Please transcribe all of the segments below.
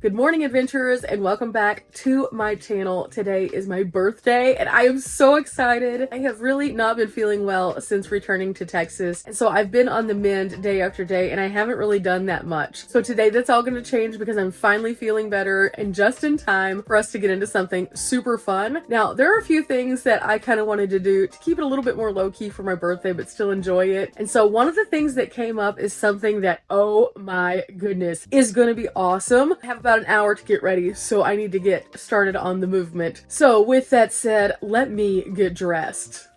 Good morning, adventurers, and welcome back to my channel. Today is my birthday, and I am so excited. I have really not been feeling well since returning to Texas, and so I've been on the mend day after day, and I haven't really done that much. So today that's all going to change because I'm finally feeling better and just in time for us to get into something super fun. Now, there are a few things that I kind of wanted to do to keep it a little bit more low-key for my birthday, but still enjoy it. And so one of the things that came up is something that, oh my goodness, is going to be awesome. I have about an hour to get ready, so I need to get started on the movement. So with that said, let me get dressed.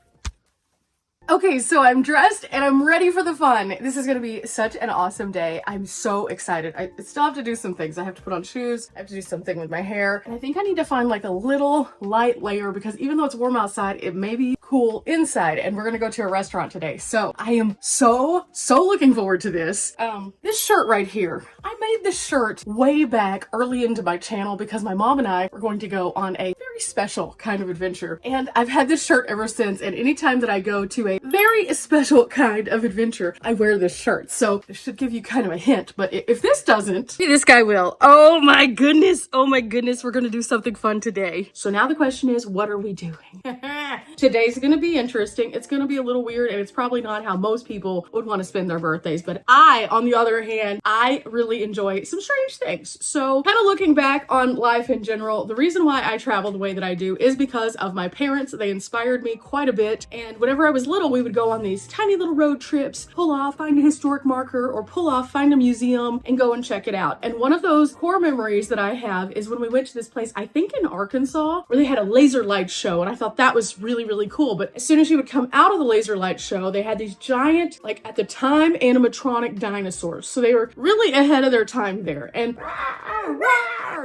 Okay, so I'm dressed and I'm ready for the fun. This is gonna be such an awesome day. I'm so excited. I still have to do some things. I have to put on shoes, I have to do something with my hair, and I think I need to find like a little light layer because even though it's warm outside, it may be cool inside, and we're gonna go to a restaurant today. So I am so looking forward to this. This shirt right here, I made this shirt way back early into my channel because my mom and I were going to go on a very special kind of adventure, and I've had this shirt ever since, and anytime that I go to a very special kind of adventure, I wear this shirt. So this should give you kind of a hint, but if this doesn't, this guy will. Oh my goodness, we're gonna do something fun today. So now the question is, what are we doing? Today's gonna be interesting. It's gonna be a little weird, and it's probably not how most people would want to spend their birthdays, but I, on the other hand, I really enjoy some strange things. So kind of looking back on life in general, the reason why I travel the way that I do is because of my parents. They inspired me quite a bit, and whenever I was little, we would go on these tiny little road trips, pull off, find a historic marker, or pull off, find a museum, and go and check it out. And one of those core memories that I have is when we went to this place, I think in Arkansas, where they had a laser light show, and I thought that was really cool. But as soon as you would come out of the laser light show, they had these giant, like at the time, animatronic dinosaurs. So they were really ahead of their time there. And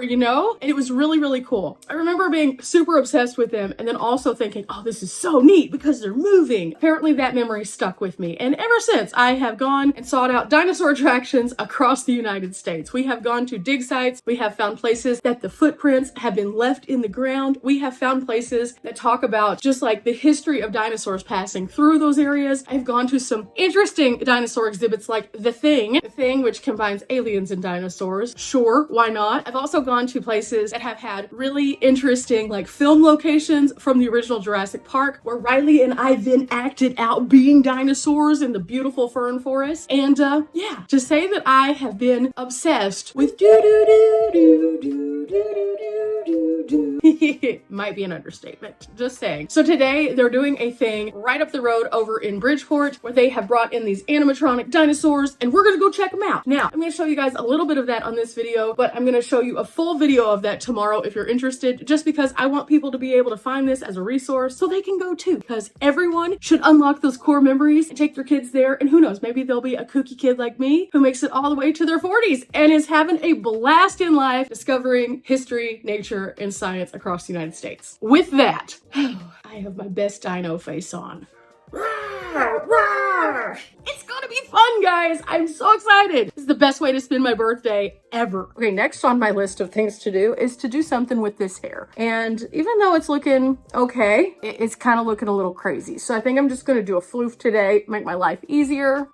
you know, and it was really cool. I remember being super obsessed with them and then also thinking, oh, this is so neat because they're moving. Apparently that memory stuck with me, and ever since I have gone and sought out dinosaur attractions across the United States. We have gone to dig sites, we have found places that the footprints have been left in the ground, we have found places that talk about just like the history of dinosaurs passing through those areas. I've gone to some interesting dinosaur exhibits like The Thing, which combines aliens and dinosaurs. Sure, why not? I've also gone to places that have had really interesting like film locations from the original Jurassic Park, where Riley and I then acted out being dinosaurs in the beautiful fern forest. And yeah, to say that I have been obsessed with might be an understatement, just saying. So today they're doing a thing right up the road over in Bridgeport where they have brought in these animatronic dinosaurs, and we're gonna go check them out. Now, I'm gonna show you guys a little bit of that on this video, but I'm gonna show you a full video of that tomorrow if you're interested, just because I want people to be able to find this as a resource so they can go too, because everyone should unlock those core memories and take their kids there, and who knows, maybe there'll be a kooky kid like me who makes it all the way to their 40s and is having a blast in life discovering history, nature, and science across the United States. With that, I have my best dino face on. It's gonna be fun, guys. I'm so excited. This is the best way to spend my birthday ever. Okay, next on my list of things to do is to do something with this hair. And even though it's looking okay, it's kind of looking a little crazy. So I think I'm just gonna do a floof today, make my life easier.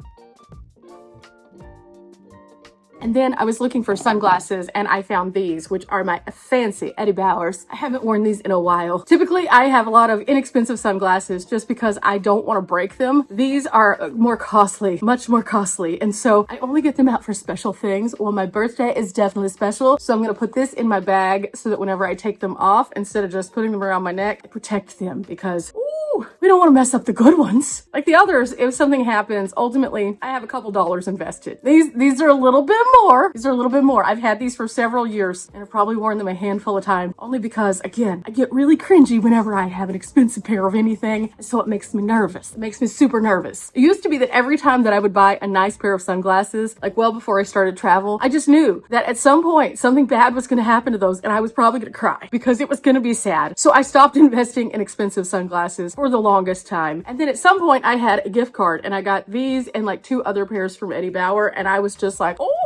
And then I was looking for sunglasses and I found these, which are my fancy Eddie Bauers. I haven't worn these in a while. Typically, I have a lot of inexpensive sunglasses just because I don't want to break them. These are more costly, much more costly. And so I only get them out for special things. Well, my birthday is definitely special. So I'm going to put this in my bag so that whenever I take them off, instead of just putting them around my neck, I protect them because, ooh, we don't want to mess up the good ones. Like the others, if something happens, ultimately, I have a couple dollars invested. These are a little bit more. These are a little bit more. I've had these for several years and I've probably worn them a handful of times, only because, again, I get really cringy whenever I have an expensive pair of anything. So it makes me nervous. It makes me super nervous. It used to be that every time that I would buy a nice pair of sunglasses, like well before I started travel, I just knew that at some point something bad was going to happen to those and I was probably going to cry because it was going to be sad. So I stopped investing in expensive sunglasses for the longest time. And then at some point I had a gift card and I got these and like 2 other pairs from Eddie Bauer, and I was just like, oh,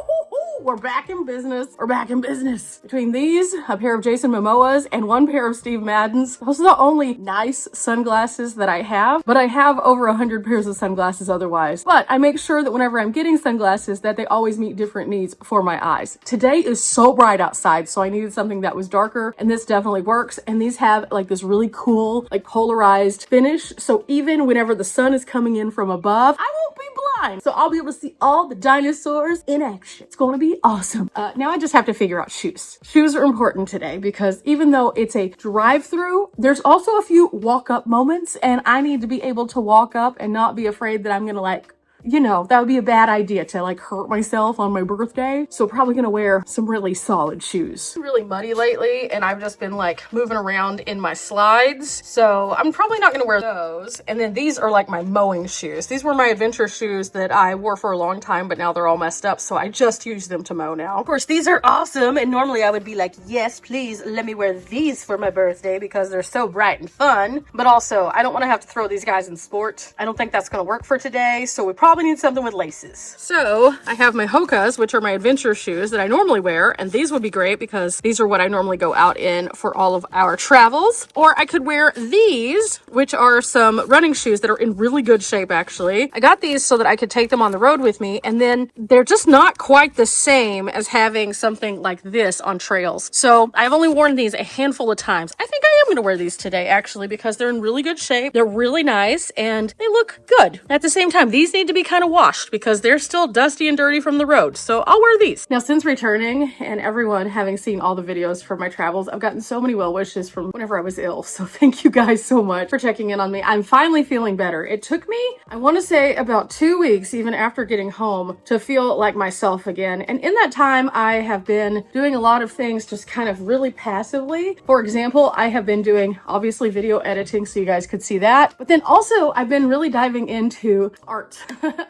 we're back in business. We're back in business. Between these, a pair of Jason Momoa's, and one pair of Steve Madden's. Those are the only nice sunglasses that I have, but I have over 100 pairs of sunglasses otherwise. But I make sure that whenever I'm getting sunglasses that they always meet different needs for my eyes. Today is so bright outside, so I needed something that was darker, and this definitely works. And these have like this really cool, like polarized finish. So even whenever the sun is coming in from above, I won't be blind. So I'll be able to see all the dinosaurs in action. It's going to be awesome. Now I just have to figure out shoes. Shoes are important today because even though it's a drive-through, there's also a few walk-up moments, and I need to be able to walk up and not be afraid that I'm going to that would be a bad idea to like hurt myself on my birthday. So probably gonna wear some really solid shoes. Really muddy lately, and I've just been like moving around in my slides. So I'm probably not gonna wear those. And then these are like my mowing shoes. These were my adventure shoes that I wore for a long time, but now they're all messed up. So I just use them to mow now. Of course, these are awesome. And normally I would be like, yes, please let me wear these for my birthday because they're so bright and fun. But also I don't wanna have to throw these guys in sport. I don't think that's gonna work for today. So we probably need something with laces. So I have my Hokas, which are my adventure shoes that I normally wear, and these would be great because these are what I normally go out in for all of our travels. Or I could wear these, which are some running shoes that are in really good shape actually. I got these so that I could take them on the road with me, and then they're just not quite the same as having something like this on trails. So I've only worn these a handful of times. I think I am going to wear these today actually because they're in really good shape. They're really nice and they look good. At the same time, these need to be kind of washed because they're still dusty and dirty from the road. So I'll wear these. Now, since returning and everyone having seen all the videos from my travels, I've gotten so many well wishes from whenever I was ill. So thank you guys so much for checking in on me. I'm finally feeling better. It took me, I want to say about 2 weeks, even after getting home, to feel like myself again. And in that time, I have been doing a lot of things just kind of really passively. For example, I have been doing obviously video editing so you guys could see that. But then also I've been really diving into art.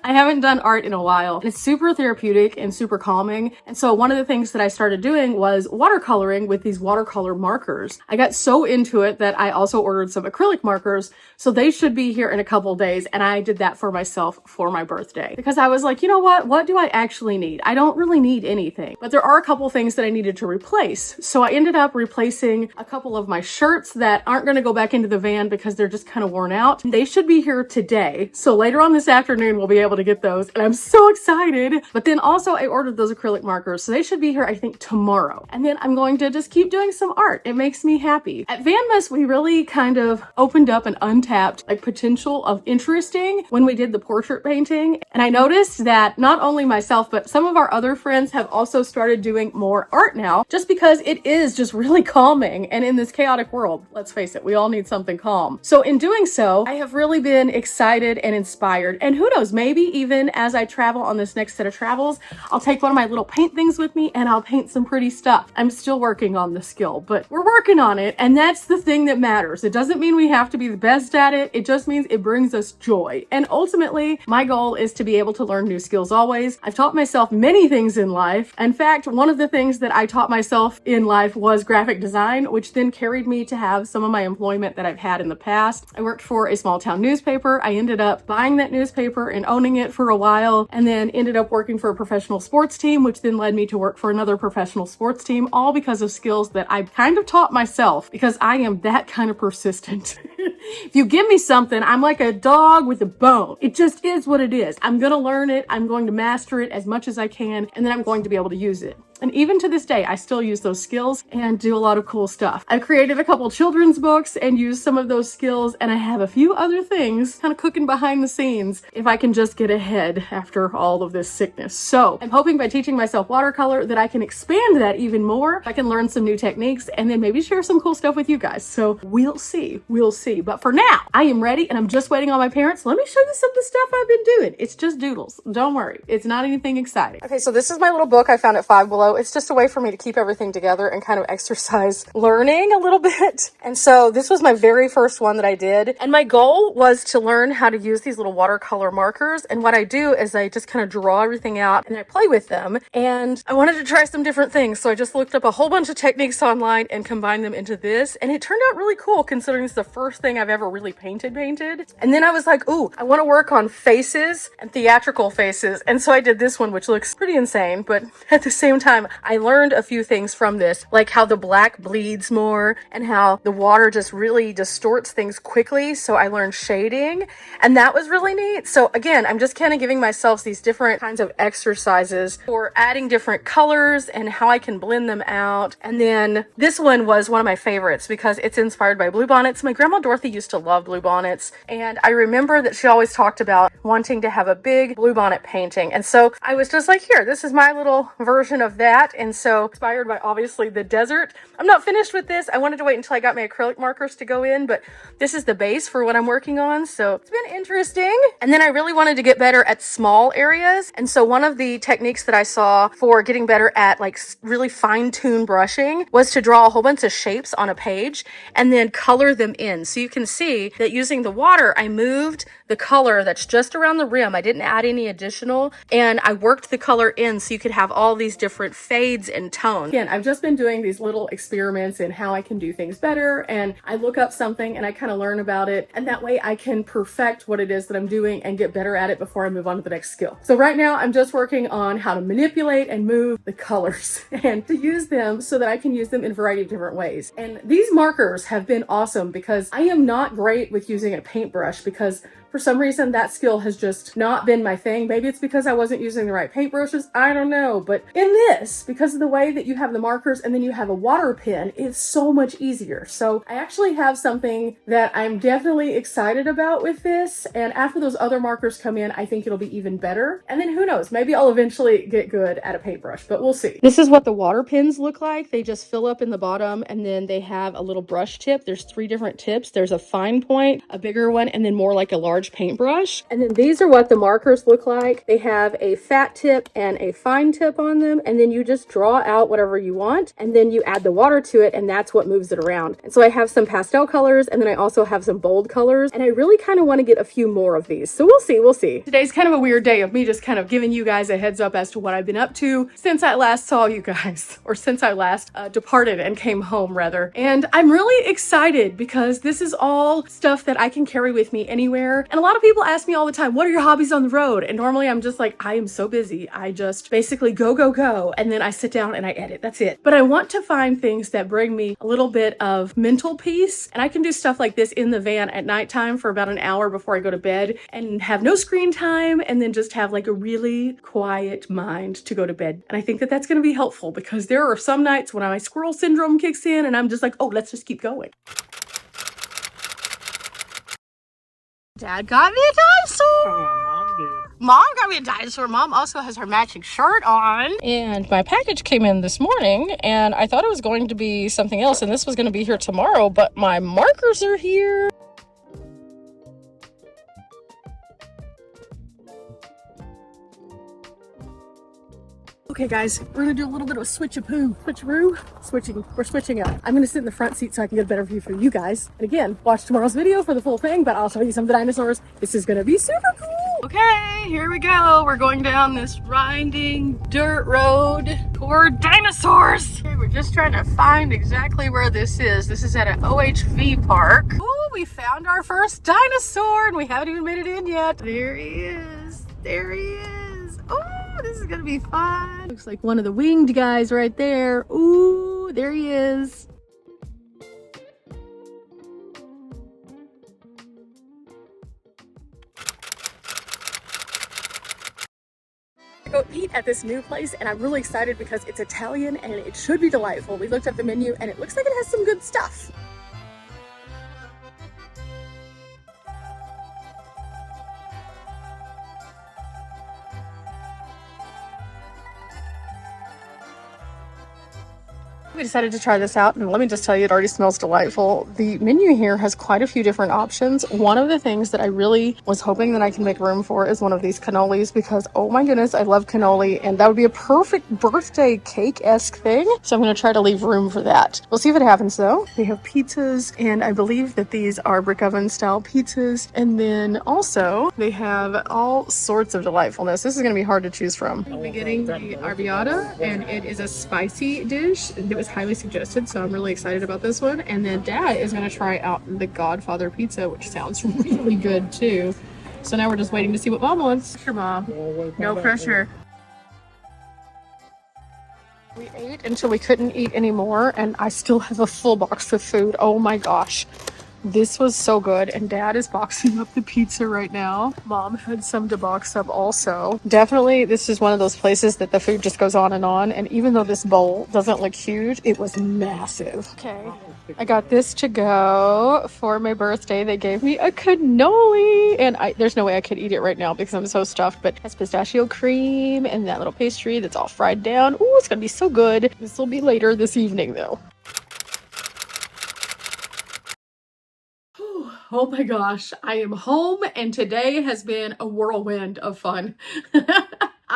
I haven't done art in a while. It's super therapeutic and super calming. And so one of the things that I started doing was watercoloring with these watercolor markers. I got so into it that I also ordered some acrylic markers. So they should be here in a couple days. And I did that for myself for my birthday because I was like, you know what do I actually need? I don't really need anything, but there are a couple things that I needed to replace. So I ended up replacing a couple of my shirts that aren't going to go back into the van because they're just kind of worn out. They should be here today. So later on this afternoon, we'll be able to get those, and I'm so excited. But then also I ordered those acrylic markers, so they should be here I think tomorrow. And then I'm going to just keep doing some art. It makes me happy. At Vanmas, we really kind of opened up an untapped like potential of interesting when we did the portrait painting. And I noticed that not only myself, but some of our other friends have also started doing more art now, just because it is just really calming. And in this chaotic world, let's face it, we all need something calm. So in doing so, I have really been excited and inspired. And who knows, maybe even as I travel on this next set of travels, I'll take one of my little paint things with me and I'll paint some pretty stuff. I'm still working on the skill, but we're working on it. And that's the thing that matters. It doesn't mean we have to be the best at it. It just means it brings us joy. And ultimately, my goal is to be able to learn new skills always. I've taught myself many things in life. In fact, one of the things that I taught myself in life was graphic design, which then carried me to have some of my employment that I've had in the past. I worked for a small town newspaper. I ended up buying that newspaper and owning it for a while, and then ended up working for a professional sports team, which then led me to work for another professional sports team, all because of skills that I kind of taught myself because I am that kind of persistent. If you give me something, I'm like a dog with a bone. It just is what it is. I'm going to learn it. I'm going to master it as much as I can, and then I'm going to be able to use it. And even to this day, I still use those skills and do a lot of cool stuff. I've created a couple children's books and used some of those skills, and I have a few other things kind of cooking behind the scenes if I can just get ahead after all of this sickness. So I'm hoping by teaching myself watercolor that I can expand that even more. I can learn some new techniques and then maybe share some cool stuff with you guys. So we'll see. We'll see. But for now, I am ready and I'm just waiting on my parents. Let me show you some of the stuff I've been doing. It's just doodles. Don't worry. It's not anything exciting. Okay, so this is my little book I found at Five Below. so it's just a way for me to keep everything together and kind of exercise learning a little bit. And so this was my very first one that I did. And my goal was to learn how to use these little watercolor markers. And what I do is I just kind of draw everything out and I play with them. And I wanted to try some different things. So I just looked up a whole bunch of techniques online and combined them into this. And it turned out really cool considering it's the first thing I've ever really painted. And then I was like, ooh, I want to work on faces and theatrical faces. And so I did this one, which looks pretty insane. But at the same time, I learned a few things from this, like how the black bleeds more and how the water just really distorts things quickly. So I learned shading and that was really neat. So again, I'm just kind of giving myself these different kinds of exercises for adding different colors and how I can blend them out. And then this one was one of my favorites because it's inspired by bluebonnets. My grandma Dorothy used to love bluebonnets. And I remember that she always talked about wanting to have a big bluebonnet painting. And so I was just like, here, this is my little version of that. And so inspired by obviously the desert. I'm not finished with this. I wanted to wait until I got my acrylic markers to go in, but this is the base for what I'm working on. So it's been interesting. And then I really wanted to get better at small areas. And so one of the techniques that I saw for getting better at like really fine-tuned brushing was to draw a whole bunch of shapes on a page and then color them in. So you can see that using the water, I moved the color that's just around the rim. I didn't add any additional, and I worked the color in so you could have all these different fades and tones. Again, I've just been doing these little experiments in how I can do things better, and I look up something and I kind of learn about it, and that way I can perfect what it is that I'm doing and get better at it before I move on to the next skill. So right now I'm just working on how to manipulate and move the colors and to use them so that I can use them in a variety of different ways. And these markers have been awesome because I am not great with using a paintbrush because for some reason that skill has just not been my thing. Maybe it's because I wasn't using the right paintbrushes. I don't know. But in this, because of the way that you have the markers and then you have a water pen, it's so much easier. So I actually have something that I'm definitely excited about with this. And after those other markers come in, I think it'll be even better. And then who knows, maybe I'll eventually get good at a paintbrush, but we'll see. This is what the water pens look like. They just fill up in the bottom and then they have a little brush tip. There's 3 different tips. There's a fine point, a bigger one, and then more like a large paintbrush. And then these are what the markers look like. They have a fat tip and a fine tip on them, and then you just draw out whatever you want and then you add the water to it, and that's what moves it around. And so I have some pastel colors and then I also have some bold colors, and I really kind of want to get a few more of these. So we'll see. Today's kind of a weird day of me just kind of giving you guys a heads up as to what I've been up to since I last saw you guys, or since I last departed and came home rather. And I'm really excited because this is all stuff that I can carry with me anywhere. And a lot of people ask me all the time, what are your hobbies on the road? And normally I'm just like, I am so busy. I just basically go, and then I sit down and I edit. That's it. But I want to find things that bring me a little bit of mental peace. And I can do stuff like this in the van at nighttime for about an hour before I go to bed and have no screen time and then just have like a really quiet mind to go to bed. And I think that that's going to be helpful because there are some nights when my squirrel syndrome kicks in and I'm just like, oh, let's just keep going. Dad got me a dinosaur. Mom did. Mom got me a dinosaur. Mom also has her matching shirt on. And my package came in this morning and I thought it was going to be something else and this was going to be here tomorrow, but my markers are here. Okay guys, we're gonna do a little bit of a switcheroo. We're switching up. I'm gonna sit in the front seat so I can get a better view for you guys. And again, watch tomorrow's video for the full thing, but I'll show you some of the dinosaurs. This is gonna be super cool. Okay, here we go. We're going down this winding dirt road toward dinosaurs. Okay, we're just trying to find exactly where this is. This is at an OHV park. Oh, we found our first dinosaur and we haven't even made it in yet. There he is. There he is. Oh, this is gonna be fun. Looks like one of the winged guys right there. Ooh, there he is. Go eat at this new place and I'm really excited because it's Italian and it should be delightful. We looked at the menu and it looks like it has some good stuff. We decided to try this out, and let me just tell you, it already smells delightful. The menu here has quite a few different options. One of the things that I really was hoping that I can make room for is one of these cannolis, because oh my goodness, I love cannoli, and that would be a perfect birthday cake-esque thing. So I'm going to try to leave room for that. We'll see if it happens though. They have pizzas, and I believe that these are brick oven style pizzas. And then also they have all sorts of delightfulness. This is going to be hard to choose from. I'll be getting the arrabbiata, and it is a spicy dish. It was highly suggested, so I'm really excited about this one. And then Dad is going to try out the Godfather pizza, which sounds really good too. So now we're just waiting to see what Mom wants. Sure, Mom. No pressure. We ate until we couldn't eat anymore, and I still have a full box of food. Oh my gosh. This was so good, and Dad is boxing up the pizza right now. Mom had some to box up also. Definitely, this is one of those places that the food just goes on, and even though this bowl doesn't look huge, it was massive. Okay, I got this to go for my birthday. They gave me a cannoli, and there's no way I could eat it right now because I'm so stuffed, but it has pistachio cream and that little pastry that's all fried down. Ooh, it's gonna be so good. This will be later this evening though. Oh my gosh, I am home, and today has been a whirlwind of fun.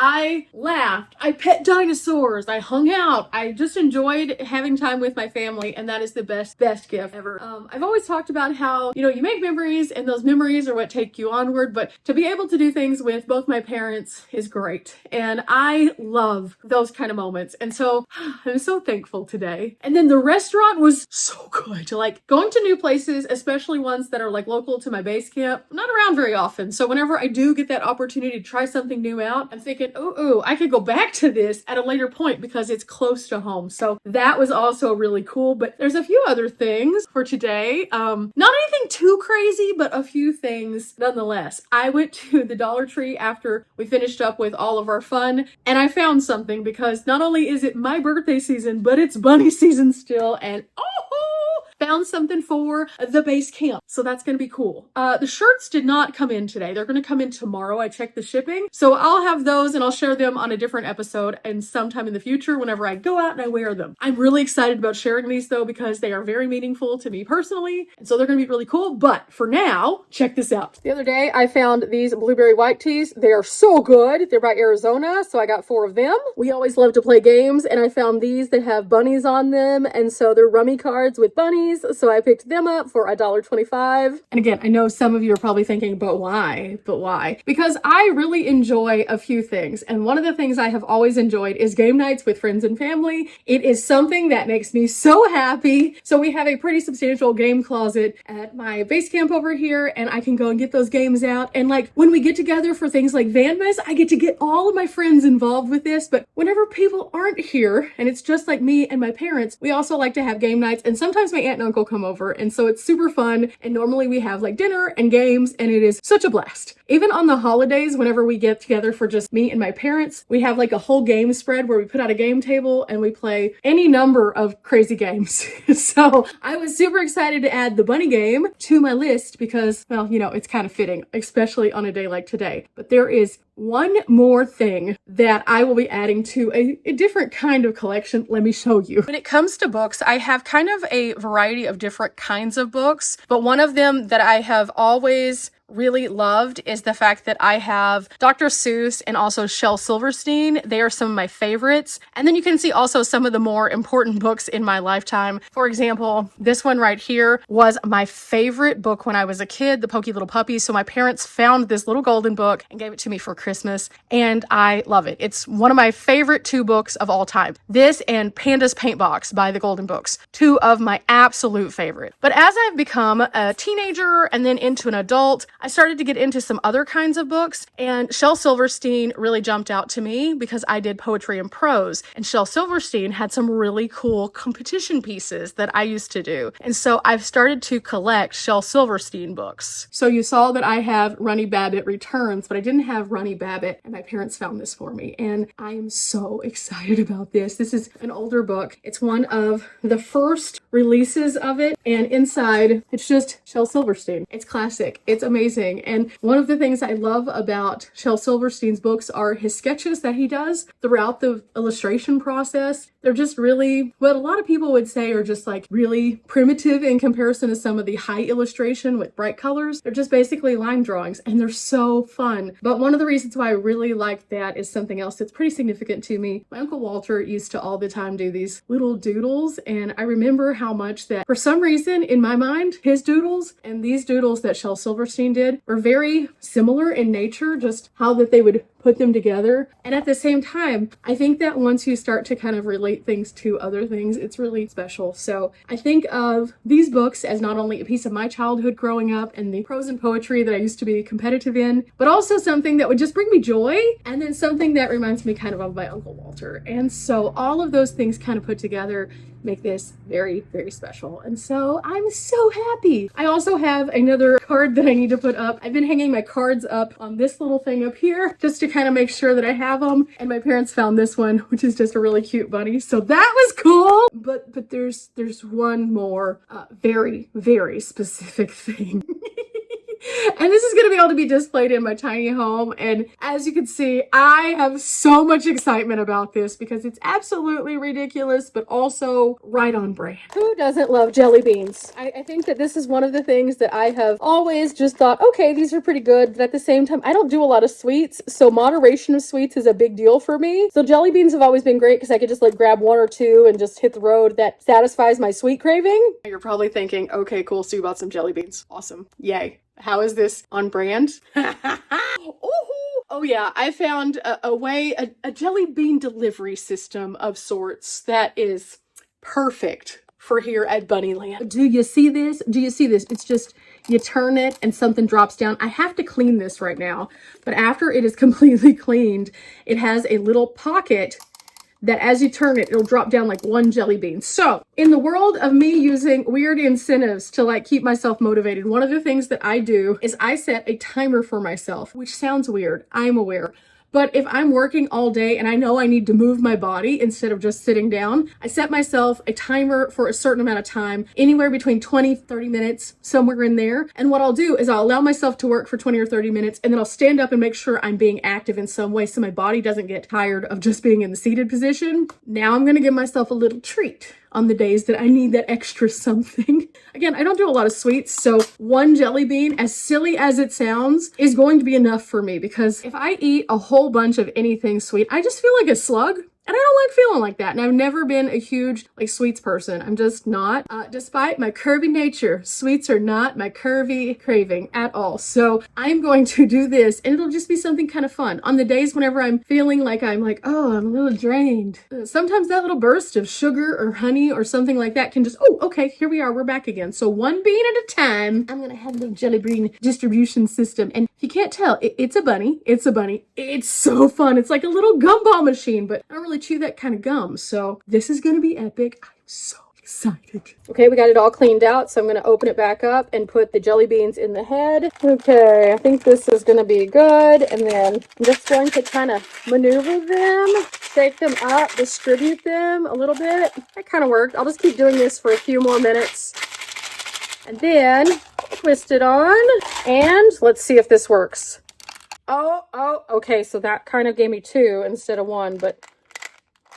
I laughed, I pet dinosaurs, I hung out, I just enjoyed having time with my family, and that is the best gift ever. I've always talked about how, you know, you make memories, and those memories are what take you onward, but to be able to do things with both my parents is great, and I love those kind of moments, and so I'm so thankful today. And then the restaurant was so good. Like, going to new places, especially ones that are like local to my base camp, not around very often, so whenever I do get that opportunity to try something new out, I'm thinking, ooh, I could go back to this at a later point because it's close to home. So that was also really cool. But there's a few other things for today. Not anything too crazy, but a few things nonetheless. I went to the Dollar Tree after we finished up with all of our fun, and I found something, because not only is it my birthday season, but it's bunny season still, and found something for the base camp. So that's going to be cool. The shirts did not come in today. They're going to come in tomorrow. I checked the shipping. So I'll have those, and I'll share them on a different episode and sometime in the future whenever I go out and I wear them. I'm really excited about sharing these though, because they are very meaningful to me personally. And so they're going to be really cool. But for now, check this out. The other day I found these blueberry white teas. They are so good. They're by Arizona. So I got 4 of them. We always love to play games, and I found these that have bunnies on them. And so they're rummy cards with bunnies. So I picked them up for $1.25. And again, I know some of you are probably thinking, but why? But why? Because I really enjoy a few things. And one of the things I have always enjoyed is game nights with friends and family. It is something that makes me so happy. So we have a pretty substantial game closet at my base camp over here, and I can go and get those games out. And like, when we get together for things like Vanmas, I get to get all of my friends involved with this. But whenever people aren't here and it's just like me and my parents, we also like to have game nights. And sometimes my aunt and uncle come over, and so it's super fun. And normally we have like dinner and games, and it is such a blast. Even on the holidays, whenever we get together for just me and my parents, we have like a whole game spread where we put out a game table and we play any number of crazy games. So I was super excited to add the bunny game to my list because, well, you know, it's kind of fitting, especially on a day like today. But there is one more thing that I will be adding to a different kind of collection. Let me show you. When it comes to books, I have kind of a variety of different kinds of books, but one of them that I have always really loved is the fact that I have Dr. Seuss and also Shel Silverstein. They are some of my favorites. And then you can see also some of the more important books in my lifetime. For example, this one right here was my favorite book when I was a kid, The Pokey Little Puppy. So my parents found this little golden book and gave it to me for Christmas, and I love it. It's one of my favorite 2 books of all time. This and Panda's Paint Box by the Golden Books, 2 of my absolute favorite. But as I've become a teenager and then into an adult, I started to get into some other kinds of books, and Shel Silverstein really jumped out to me because I did poetry and prose, and Shel Silverstein had some really cool competition pieces that I used to do. And so I've started to collect Shel Silverstein books. So you saw that I have Runny Babbitt Returns, but I didn't have Runny Babbitt, and my parents found this for me, and I am so excited about this. This is an older book. It's one of the first releases of it, and inside it's just Shel Silverstein. It's classic. It's amazing. And one of the things I love about Shel Silverstein's books are his sketches that he does throughout the illustration process. They're just really, what a lot of people would say are just like really primitive in comparison to some of the high illustration with bright colors. They're just basically line drawings and they're so fun. But one of the reasons why I really like that is something else that's pretty significant to me. My Uncle Walter used to all the time do these little doodles, and I remember how much that for some reason in my mind, his doodles and these doodles that Shel Silverstein did were very similar in nature, just how that they would put them together. And at the same time, I think that once you start to kind of relate things to other things, it's really special. So I think of these books as not only a piece of my childhood growing up and the prose and poetry that I used to be competitive in, but also something that would just bring me joy, and then something that reminds me kind of my Uncle Walter. And so all of those things kind of put together make this very, very special. And so I'm so happy. I also have another card that I need to put up. I've been hanging my cards up on this little thing up here just to kind of make sure that I have them. And my parents found this one, which is just a really cute bunny. So that was cool. But there's one more very, very specific thing. And this is going to be able to be displayed in my tiny home. And as you can see, I have so much excitement about this because it's absolutely ridiculous, but also right on brand. Who doesn't love jelly beans? I think that this is one of the things that I have always just thought, okay, these are pretty good. But at the same time, I don't do a lot of sweets. So moderation of sweets is a big deal for me. So jelly beans have always been great because I could just like grab one or two and just hit the road. That satisfies my sweet craving. You're probably thinking, okay, cool. So you bought some jelly beans. Awesome. Yay. How is this on brand? Oh yeah, I found a way, a jelly bean delivery system of sorts that is perfect for here at Bunnyland. Do you see this? Do you see this? It's just, you turn it and something drops down. I have to clean this right now, but after it is completely cleaned, it has a little pocket that as you turn it, it'll drop down like one jelly bean. So in the world of me using weird incentives to like keep myself motivated, one of the things that I do is I set a timer for myself, which sounds weird, I'm aware. But if I'm working all day and I know I need to move my body instead of just sitting down, I set myself a timer for a certain amount of time, anywhere between 20, 30 minutes, somewhere in there. And what I'll do is I'll allow myself to work for 20 or 30 minutes, and then I'll stand up and make sure I'm being active in some way so my body doesn't get tired of just being in the seated position. Now I'm going to give myself a little treat on the days that I need that extra something. Again, I don't do a lot of sweets, so one jelly bean, as silly as it sounds, is going to be enough for me, because if I eat a whole bunch of anything sweet, I just feel like a slug. And I don't like feeling like that. And I've never been a huge like sweets person. I'm just not. Despite my curvy nature, sweets are not my curvy craving at all. So I'm going to do this, and it'll just be something kind of fun. On the days whenever I'm feeling like I'm like, oh, I'm a little drained. Sometimes that little burst of sugar or honey or something like that can just, oh, okay, here we are. We're back again. So one bean at a time. I'm going to have the jelly bean distribution system. And if you can't tell, it's a bunny. It's a bunny. It's so fun. It's like a little gumball machine, but I don't really chew that kind of gum. So this is going to be epic. I'm so excited. Okay, we got it all cleaned out. So I'm going to open it back up and put the jelly beans in the head. Okay, I think this is going to be good. And then I'm just going to kind of maneuver them, shake them up, distribute them a little bit. That kind of worked. I'll just keep doing this for a few more minutes. And then twist it on. And let's see if this works. Oh, okay. So that kind of gave me 2 instead of 1, but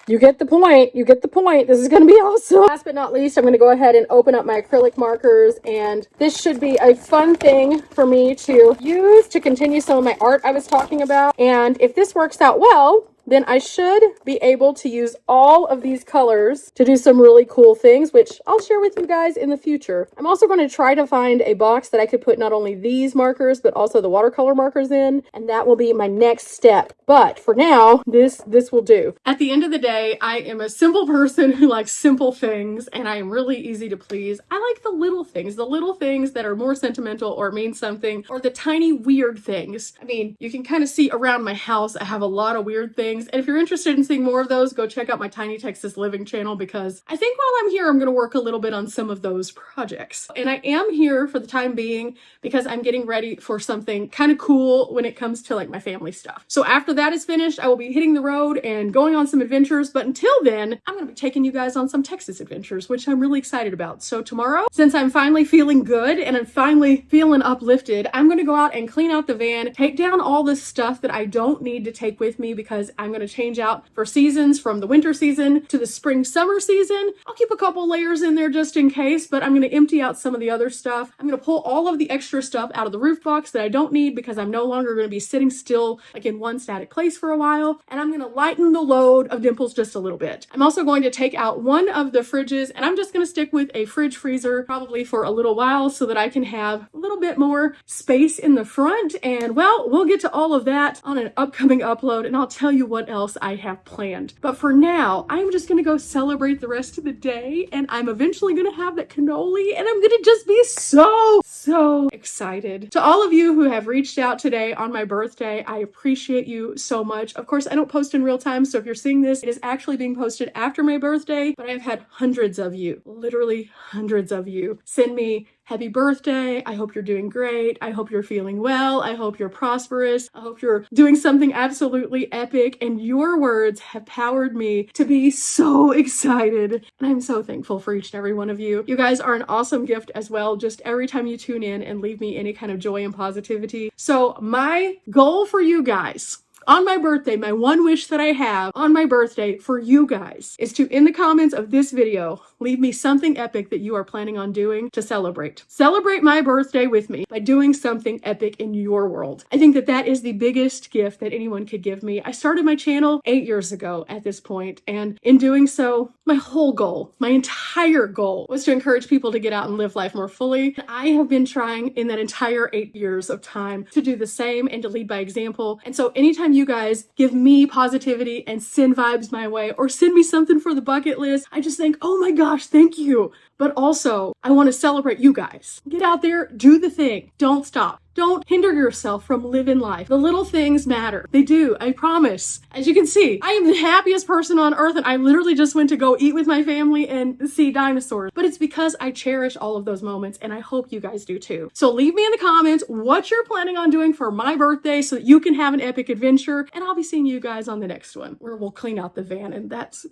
you get the point. You get the point. This is going to be awesome. Last but not least, I'm going to go ahead and open up my acrylic markers. And this should be a fun thing for me to use to continue some of my art I was talking about. And if this works out well, then I should be able to use all of these colors to do some really cool things, which I'll share with you guys in the future. I'm also going to try to find a box that I could put not only these markers, but also the watercolor markers in, and that will be my next step. But for now, this will do. At the end of the day, I am a simple person who likes simple things, and I am really easy to please. I like the little things that are more sentimental or mean something, or the tiny weird things. I mean, you can kind of see around my house, I have a lot of weird things. And if you're interested in seeing more of those, go check out my Tiny Texas Living channel, because I think while I'm here, I'm going to work a little bit on some of those projects. And I am here for the time being because I'm getting ready for something kind of cool when it comes to like my family stuff. So after that is finished, I will be hitting the road and going on some adventures. But until then, I'm going to be taking you guys on some Texas adventures, which I'm really excited about. So tomorrow, since I'm finally feeling good and I'm finally feeling uplifted, I'm going to go out and clean out the van, take down all the stuff that I don't need to take with me, because I'm going to change out for seasons from the winter season to the spring summer season. I'll keep a couple layers in there just in case, but I'm going to empty out some of the other stuff. I'm going to pull all of the extra stuff out of the roof box that I don't need because I'm no longer going to be sitting still like in one static place for a while. And I'm going to lighten the load of Dimples just a little bit. I'm also going to take out one of the fridges and I'm just going to stick with a fridge freezer probably for a little while so that I can have a little bit more space in the front. And well, we'll get to all of that on an upcoming upload and I'll tell you what else I have planned. But for now, I'm just going to go celebrate the rest of the day and I'm eventually going to have that cannoli and I'm going to just be so excited. To all of you who have reached out today on my birthday, I appreciate you so much. Of course, I don't post in real time, so if you're seeing this, it is actually being posted after my birthday, but I've had hundreds of you, literally hundreds of you, send me happy birthday. I hope you're doing great. I hope you're feeling well. I hope you're prosperous. I hope you're doing something absolutely epic. And your words have powered me to be so excited. And I'm so thankful for each and every one of you. You guys are an awesome gift as well. Just every time you tune in and leave me any kind of joy and positivity. So my goal for you guys on my birthday, my one wish that I have on my birthday for you guys is to, in the comments of this video, leave me something epic that you are planning on doing to celebrate. Celebrate my birthday with me by doing something epic in your world. I think that that is the biggest gift that anyone could give me. I started my channel 8 years ago at this point, and in doing so, my whole goal, my entire goal was to encourage people to get out and live life more fully. I have been trying in that entire 8 years of time to do the same and to lead by example. And so anytime you guys give me positivity and send vibes my way or send me something for the bucket list, I just think, oh my gosh, thank you. But also, I want to celebrate you guys. Get out there, do the thing. Don't stop. Don't hinder yourself from living life. The little things matter. They do, I promise. As you can see, I am the happiest person on earth and I literally just went to go eat with my family and see dinosaurs. But it's because I cherish all of those moments and I hope you guys do too. So leave me in the comments what you're planning on doing for my birthday so that you can have an epic adventure, and I'll be seeing you guys on the next one where we'll clean out the van, and that's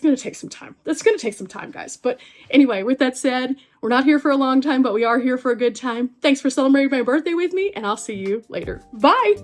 gonna take some time. That's gonna take some time, guys. But anyway, with that said, we're not here for a long time, but we are here for a good time. Thanks for celebrating my birthday with me, and I'll see you later. Bye!